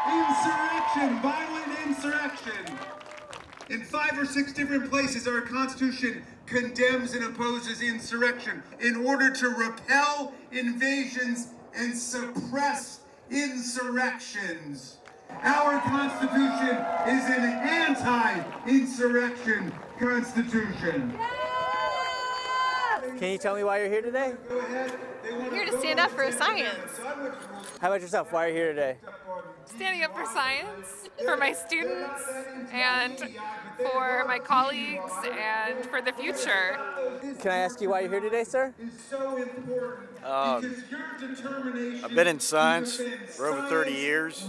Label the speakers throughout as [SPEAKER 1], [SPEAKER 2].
[SPEAKER 1] Insurrection, violent insurrection. In 5 or 6 different places, our Constitution condemns and opposes insurrection in order to repel invasions and suppress insurrections. Our Constitution is an anti-insurrection Constitution.
[SPEAKER 2] Can you tell me why you're here today?
[SPEAKER 1] Go ahead.
[SPEAKER 3] I'm here to stand up for science.
[SPEAKER 2] How about yourself? Why are you here today?
[SPEAKER 3] Standing up for science, for my students, and for my colleagues, and for the future.
[SPEAKER 2] Can I ask you why you're here today, sir?
[SPEAKER 4] I've been in science for over 30 years.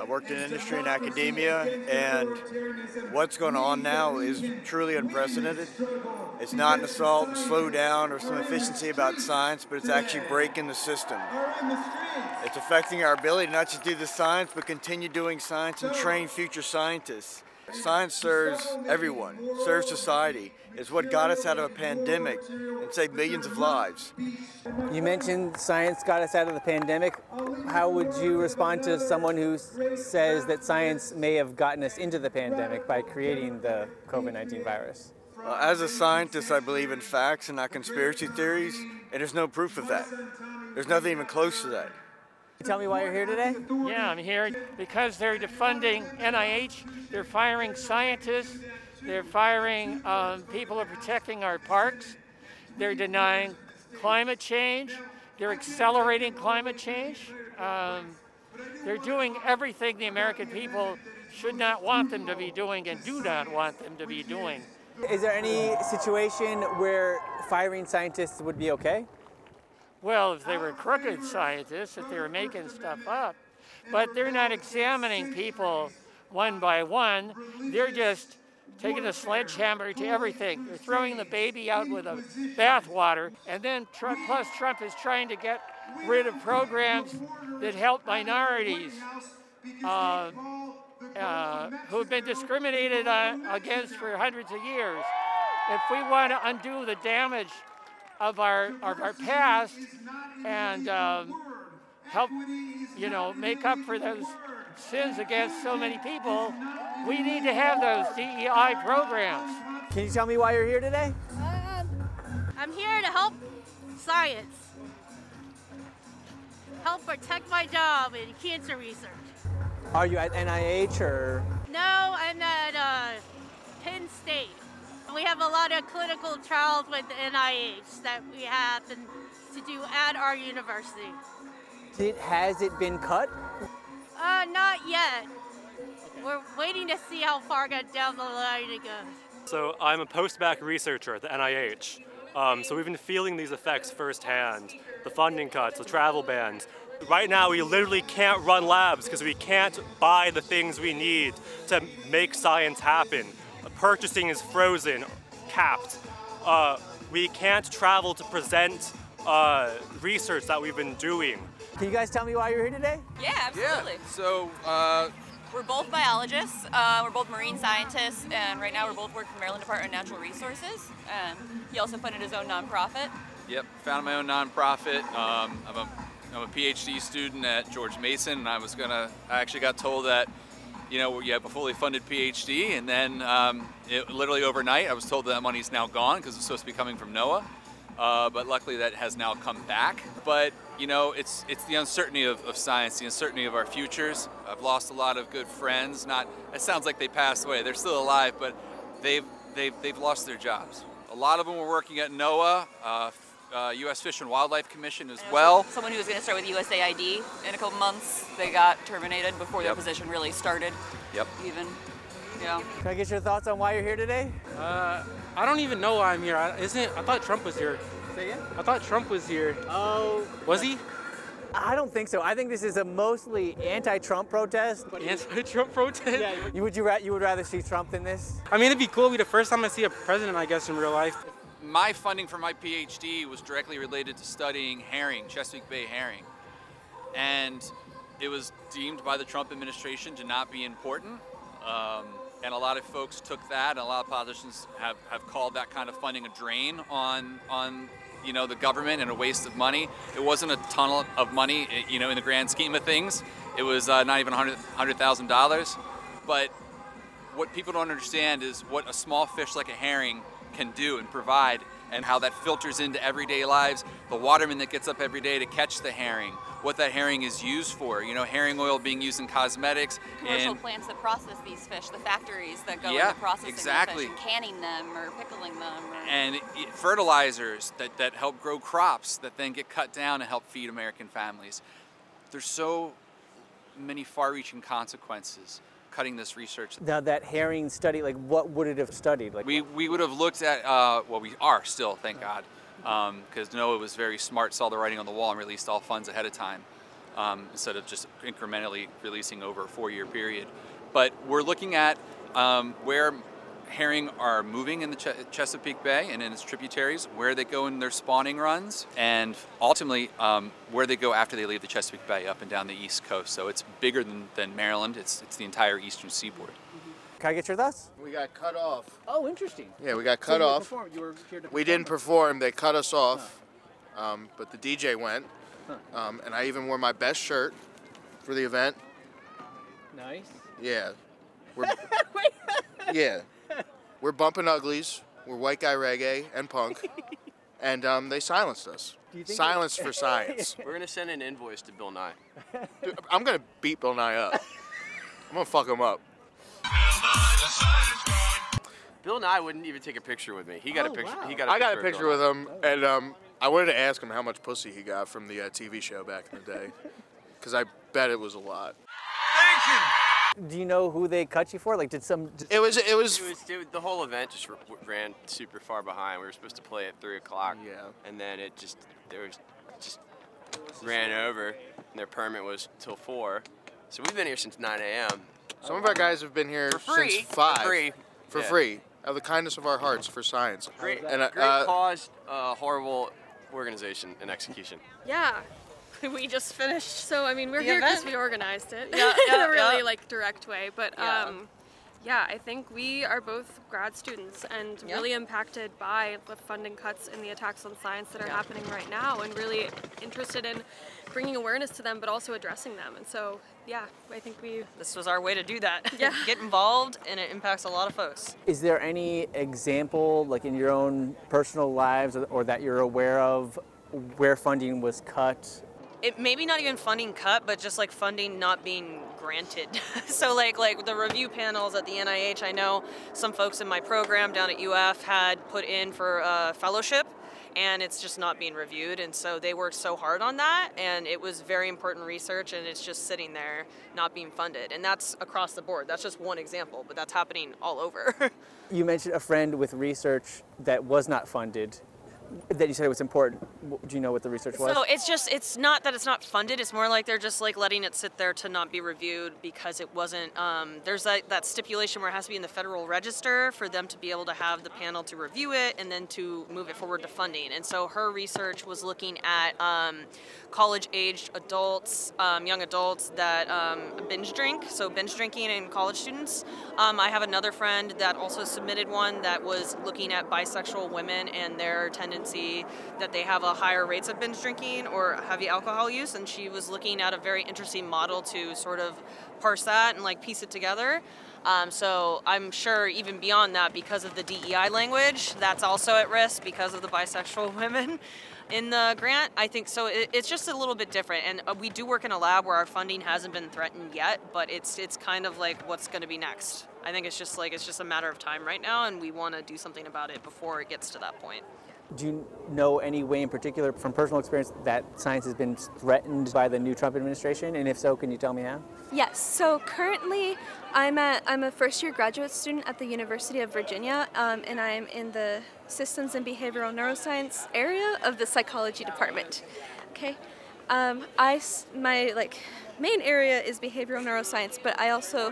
[SPEAKER 4] I've worked in industry and academia, and what's going on now is truly unprecedented. It's not an assault and slow down or some efficiency about science, but it's actually breaking the system. It's affecting our ability to not just do the science, but continue doing science and train future scientists. Science serves everyone, serves society. It's what got us out of a pandemic and saved millions of lives.
[SPEAKER 2] You mentioned science got us out of the pandemic. How would you respond to someone who says that science may have gotten us into the pandemic by creating the COVID-19 virus?
[SPEAKER 4] As a scientist, I believe in facts and not conspiracy theories, and there's no proof of that. There's nothing even close to that.
[SPEAKER 2] Tell me why you're here today?
[SPEAKER 5] Yeah, I'm here because they're defunding NIH, they're firing scientists, they're firing people who are protecting our parks, they're denying climate change, they're accelerating climate change. They're doing everything the American people should not want them to be doing and do not want them to be doing.
[SPEAKER 2] Is there any situation where firing scientists would be okay?
[SPEAKER 5] Well, if they were crooked scientists, if they were making stuff up, but they're not examining people one by one. They're just taking a sledgehammer to everything. They're throwing the baby out with a bathwater, and then Trump is trying to get rid of programs that help minorities who have been discriminated against for hundreds of years. If we want to undo the damage of our past and help, make up for those sins against so many people, we need to have those DEI programs.
[SPEAKER 2] Can you tell me why you're here today?
[SPEAKER 6] I'm here to help science. Help protect my job in cancer research.
[SPEAKER 2] Are you at NIH or?
[SPEAKER 6] No, I'm at Penn State. We have a lot of clinical trials with NIH that we happen to do at our university.
[SPEAKER 2] Has it been cut?
[SPEAKER 6] Not yet. We're waiting to see how far down the line it goes.
[SPEAKER 7] So I'm a post-bac researcher at the NIH. So we've been feeling these effects firsthand. The funding cuts, the travel bans. Right now we literally can't run labs because we can't buy the things we need to make science happen. Purchasing is frozen, capped. We can't travel to present research that we've been doing.
[SPEAKER 2] Can you guys tell me why you're here today?
[SPEAKER 8] Yeah, absolutely.
[SPEAKER 9] Yeah. So,
[SPEAKER 8] we're both biologists, we're both marine scientists, and right now we're both working for Maryland Department of Natural Resources. And he also funded his own nonprofit.
[SPEAKER 9] Yep, founded my own nonprofit. I'm a PhD student at George Mason, and I actually got told that, you have a fully funded PhD, and then literally overnight I was told that money's now gone because it's supposed to be coming from NOAA. But luckily that has now come back. But it's the uncertainty of science, the uncertainty of our futures. I've lost a lot of good friends. It sounds like they passed away. They're still alive, but they've lost their jobs. A lot of them were working at NOAA, U.S. Fish and Wildlife Commission as well.
[SPEAKER 8] Someone who was going to start with USAID in a couple months, they got terminated before their position really started.
[SPEAKER 9] Yep.
[SPEAKER 8] Even. Yeah.
[SPEAKER 2] Can I get your thoughts on why you're here today?
[SPEAKER 5] I don't even know why I'm here. I thought Trump was here.
[SPEAKER 2] Say again?
[SPEAKER 5] I thought Trump was here.
[SPEAKER 2] Oh.
[SPEAKER 5] Was he?
[SPEAKER 2] I don't think so. I think this is a mostly anti-Trump protest.
[SPEAKER 5] Anti-Trump protest?
[SPEAKER 2] Yeah. You would rather see Trump than this?
[SPEAKER 5] I mean, it'd be cool. It'd be the first time I see a president, I guess, in real life.
[SPEAKER 9] My funding for my PhD was directly related to studying herring, Chesapeake Bay herring. And it was deemed by the Trump administration to not be important. And a lot of folks took that, and a lot of politicians have called that kind of funding a drain on you know, the government and a waste of money. It wasn't a ton of money, you know, in the grand scheme of things. It was not even $100,000. But what people don't understand is what a small fish like a herring can do and provide, and how that filters into everyday lives. The waterman that gets up every day to catch the herring, what that herring is used for. You know, herring oil being used in cosmetics.
[SPEAKER 8] Commercial
[SPEAKER 9] and
[SPEAKER 8] plants that process these fish, the factories that go
[SPEAKER 9] yeah,
[SPEAKER 8] into processing
[SPEAKER 9] exactly.
[SPEAKER 8] the fish and canning them or pickling them.
[SPEAKER 9] And fertilizers that help grow crops that then get cut down and help feed American families. There's so many far-reaching consequences cutting this research.
[SPEAKER 2] Now that herring study, like what would it have studied? Like
[SPEAKER 9] we would have looked at, well, we are still, thank God, because NOAA was very smart, saw the writing on the wall and released all funds ahead of time, instead of just incrementally releasing over a 4-year period. But we're looking at where herring are moving in the Chesapeake Bay and in its tributaries, where they go in their spawning runs, and ultimately where they go after they leave the Chesapeake Bay up and down the East Coast. So it's bigger than Maryland. It's the entire eastern seaboard.
[SPEAKER 2] Can I get your thoughts?
[SPEAKER 10] We got cut off.
[SPEAKER 2] Oh, interesting.
[SPEAKER 10] Yeah, we got cut off. We didn't perform. They cut us off, but the DJ went, and I even wore my best shirt for the event.
[SPEAKER 2] Nice.
[SPEAKER 10] Yeah. Yeah. We're bumping uglies. We're white guy reggae and punk, and they silenced us. Silence for science.
[SPEAKER 11] We're gonna send an invoice to Bill Nye.
[SPEAKER 10] Dude, I'm gonna beat Bill Nye up. I'm gonna fuck him up.
[SPEAKER 11] Bill Nye wouldn't even take a picture with me. He got a picture.
[SPEAKER 10] Wow.
[SPEAKER 11] He got.
[SPEAKER 10] I got a picture with him, and I wanted to ask him how much pussy he got from the TV show back in the day, because I bet it was a lot.
[SPEAKER 1] Thank you.
[SPEAKER 2] Do you know who they cut you for? Like, did some?
[SPEAKER 10] It was
[SPEAKER 11] the whole event just ran super far behind. We were supposed to play at 3 o'clock.
[SPEAKER 10] Yeah.
[SPEAKER 11] And then it just ran over, and their permit was till 4. So we've been here since 9 a.m.
[SPEAKER 10] Some of our guys have been here since 5. For free. Out of the kindness of our hearts for science.
[SPEAKER 11] Great,
[SPEAKER 10] and,
[SPEAKER 11] great cause, horrible organization and execution.
[SPEAKER 12] Yeah. We just finished, so I mean, we're
[SPEAKER 6] The
[SPEAKER 12] here because
[SPEAKER 6] event?
[SPEAKER 12] we organized it
[SPEAKER 6] Yeah,
[SPEAKER 12] in a really like direct way. But
[SPEAKER 6] Yeah.
[SPEAKER 12] I think we are both grad students and really impacted by the funding cuts and the attacks on science that are happening right now, and really interested in bringing awareness to them, but also addressing them. And so, yeah, I think
[SPEAKER 6] This was our way to do that.
[SPEAKER 12] Yeah.
[SPEAKER 6] Get involved, and it impacts a lot of folks.
[SPEAKER 2] Is there any example, like in your own personal lives, or that you're aware of, where funding was cut?
[SPEAKER 6] It maybe not even funding cut, but just like funding not being granted. So like the review panels at the NIH, I know some folks in my program down at UF had put in for a fellowship, and it's just not being reviewed. And so they worked so hard on that, and it was very important research, and it's just sitting there not being funded. And that's across the board. That's just one example, but that's happening all over.
[SPEAKER 2] You mentioned a friend with research that was not funded, that you said it was important. Do you know what the research was?
[SPEAKER 6] So it's not that it's not funded. It's more like they're just like letting it sit there to not be reviewed because it wasn't, there's that stipulation where it has to be in the Federal Register for them to be able to have the panel to review it and then to move it forward to funding. And so her research was looking at college-aged adults, young adults that binge drink, so binge drinking in college students. I have another friend that also submitted one that was looking at bisexual women and their tendency that they have a higher rates of binge drinking or heavy alcohol use, and she was looking at a very interesting model to sort of parse that and like piece it together. So I'm sure even beyond that, because of the DEI language, that's also at risk because of the bisexual women in the grant. I think so. It's just a little bit different, and we do work in a lab where our funding hasn't been threatened yet, but it's kind of like what's going to be next. I think it's just a matter of time right now, and we want to do something about it before it gets to that point.
[SPEAKER 2] Do you know any way in particular from personal experience that science has been threatened by the new Trump administration? And if so, can you tell me how?
[SPEAKER 13] Yes, so currently I'm a first-year graduate student at the University of Virginia, and I'm in the Systems and Behavioral Neuroscience area of the psychology department. Okay, my main area is behavioral neuroscience, but I also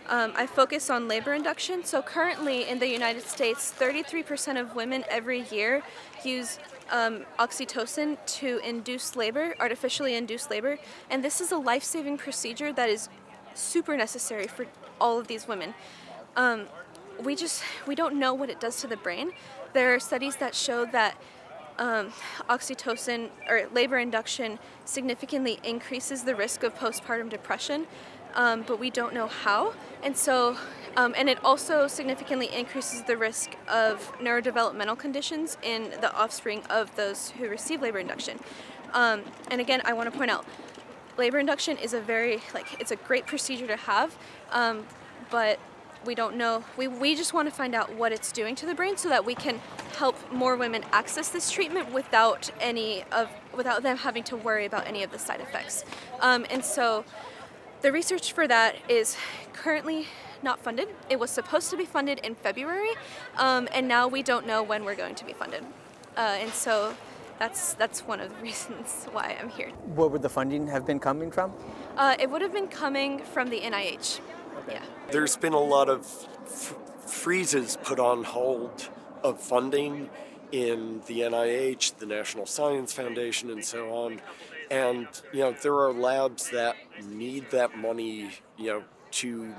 [SPEAKER 13] I focus on labor induction. So currently in the United States, 33% of women every year use oxytocin to induce labor, artificially induce labor, and this is a life-saving procedure that is super necessary for all of these women. We don't know what it does to the brain. There are studies that show that oxytocin or labor induction significantly increases the risk of postpartum depression, but we don't know how. And so, and it also significantly increases the risk of neurodevelopmental conditions in the offspring of those who receive labor induction. And again, I want to point out, labor induction is it's a great procedure to have, but we don't know. We just want to find out what it's doing to the brain so that we can help more women access this treatment without them having to worry about any of the side effects. And so the research for that is currently not funded. It was supposed to be funded in February, and now we don't know when we're going to be funded. And so that's one of the reasons why I'm here.
[SPEAKER 2] Where would the funding have been coming from?
[SPEAKER 13] It would have been coming from the NIH. Yeah.
[SPEAKER 14] There's been a lot of freezes put on hold of funding in the NIH, the National Science Foundation, and so on. And, there are labs that need that money, to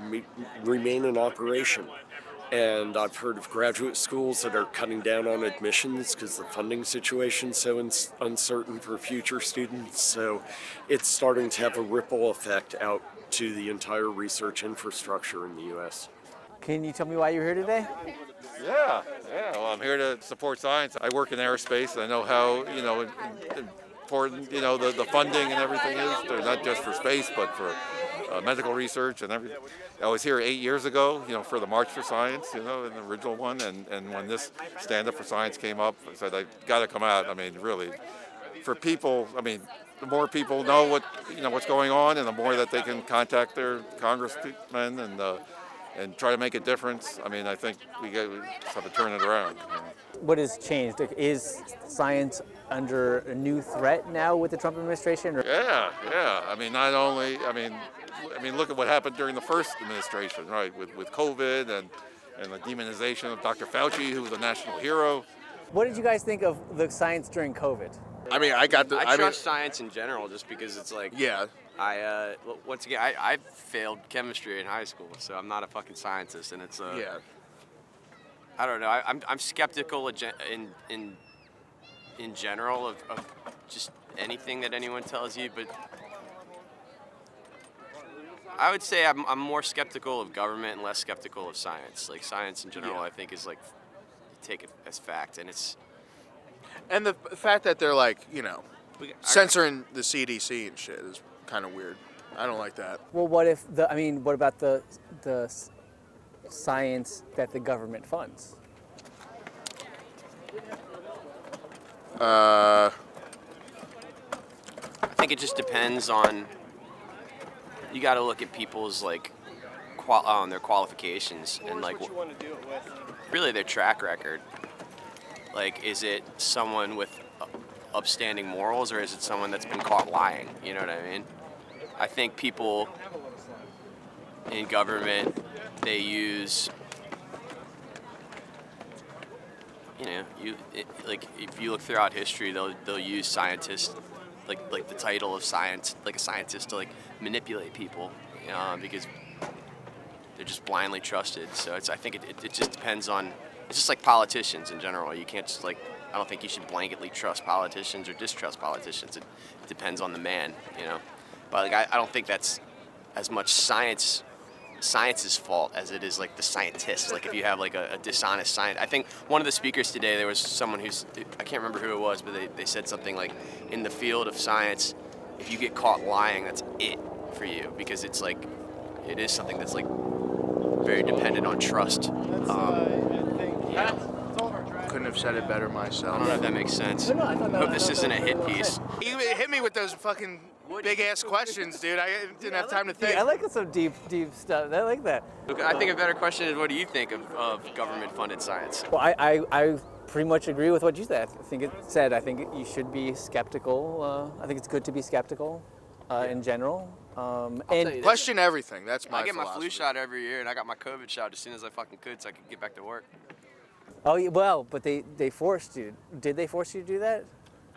[SPEAKER 14] remain in operation. And I've heard of graduate schools that are cutting down on admissions because the funding situation's so uncertain for future students. So it's starting to have a ripple effect out to the entire research infrastructure in the U.S.
[SPEAKER 2] Can you tell me why you're here today?
[SPEAKER 15] Yeah. Well, I'm here to support science. I work in aerospace, and I know how, important, the funding and everything is. They're not just for space, but for medical research and everything. I was here 8 years ago, for the March for Science, in the original one, and when this Stand Up for Science came up, I said, I got to come out. I mean, really, for people, the more people know what's going on, and the more that they can contact their congressmen and try to make a difference. I think we just have to turn it around.
[SPEAKER 2] What has changed? Is science under a new threat now with the Trump administration?
[SPEAKER 15] Yeah. Not only, look at what happened during the first administration, right? With COVID and the demonization of Dr. Fauci, who was a national hero.
[SPEAKER 2] What did you guys think of the science during COVID?
[SPEAKER 11] I trust science in general just because it's like...
[SPEAKER 10] Yeah.
[SPEAKER 11] Once again, I failed chemistry in high school, so I'm not a fucking scientist, and it's
[SPEAKER 10] yeah.
[SPEAKER 11] I don't know. I'm skeptical in general of just anything that anyone tells you, but I would say I'm more skeptical of government and less skeptical of science. Like science in general, I think is like take it as fact, and it's.
[SPEAKER 10] And the fact that they're censoring the CDC and shit is kind of weird. I don't like that.
[SPEAKER 2] Well, what about the science that the government funds?
[SPEAKER 11] I think it just depends on. You got to look at people's their qualifications and really their track record. Is it someone with upstanding morals, or is it someone that's been caught lying? You know what I mean? I think people in government, they use, if you look throughout history, they'll use scientists, like the title of science, like a scientist, to manipulate people, because they're just blindly trusted. So I think it just depends on. It's just like politicians in general. You can't just I don't think you should blanketly trust politicians or distrust politicians. It depends on the man, But I don't think that's as much science's fault as it is the scientists. If you have a dishonest scientist. I think one of the speakers today, there was someone I can't remember who it was, but they said something in the field of science, if you get caught lying, that's it for you, because it is something that's very dependent on trust.
[SPEAKER 10] Couldn't have said it better myself.
[SPEAKER 11] I don't know if that makes sense. I hope this isn't a hit piece.
[SPEAKER 10] You hit me with those fucking big ass questions, dude. I didn't have time to think.
[SPEAKER 2] I like some deep stuff. I like that.
[SPEAKER 11] I think a better question is, what do you think of government-funded science?
[SPEAKER 2] Well, I pretty much agree with what you said. I think you should be skeptical. I think it's good to be skeptical in general.
[SPEAKER 10] And question everything. That's my
[SPEAKER 11] I get
[SPEAKER 10] philosophy.
[SPEAKER 11] my flu shot every year, and I got my COVID shot as soon as I fucking could, so I could get back to work.
[SPEAKER 2] Oh, well, but they forced you. Did they force you to do that?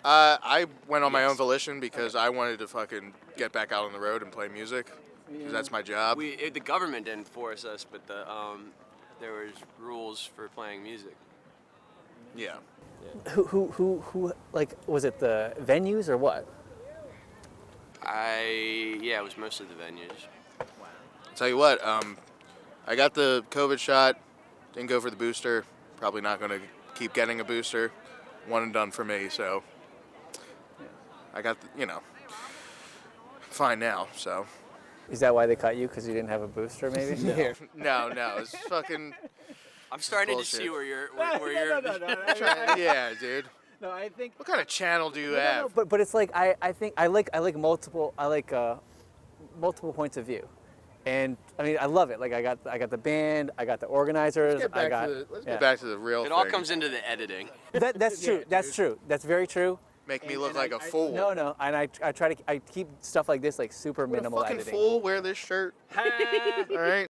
[SPEAKER 10] I went on my own volition because I wanted to fucking get back out on the road and play music. Because that's my job.
[SPEAKER 11] The government didn't force us, but there was rules for playing music.
[SPEAKER 10] Yeah.
[SPEAKER 2] Who like, was it the venues or what?
[SPEAKER 11] Yeah, it was mostly the venues.
[SPEAKER 10] Tell you what, I got the COVID shot, didn't go for the booster, probably not going to keep getting a booster, one and done for me, so I got, fine now, so.
[SPEAKER 2] Is that why they cut you, because you didn't have a booster, maybe?
[SPEAKER 10] No, it's fucking
[SPEAKER 11] I'm starting
[SPEAKER 10] bullshit.
[SPEAKER 11] to see where you're.
[SPEAKER 10] Yeah, dude.
[SPEAKER 2] No, I think.
[SPEAKER 10] What kind of channel do you have?
[SPEAKER 2] No, but it's like I think I like multiple multiple points of view, and I mean I love it. Like I got the band, I got the organizers.
[SPEAKER 10] Let's get back to the real thing.
[SPEAKER 11] It all comes into the editing.
[SPEAKER 2] That's true. That's true. That's very true.
[SPEAKER 10] Make me look like a fool.
[SPEAKER 2] No, and I try to keep stuff like this like super minimal
[SPEAKER 10] fucking
[SPEAKER 2] editing.
[SPEAKER 10] Fool, wear this shirt. All right.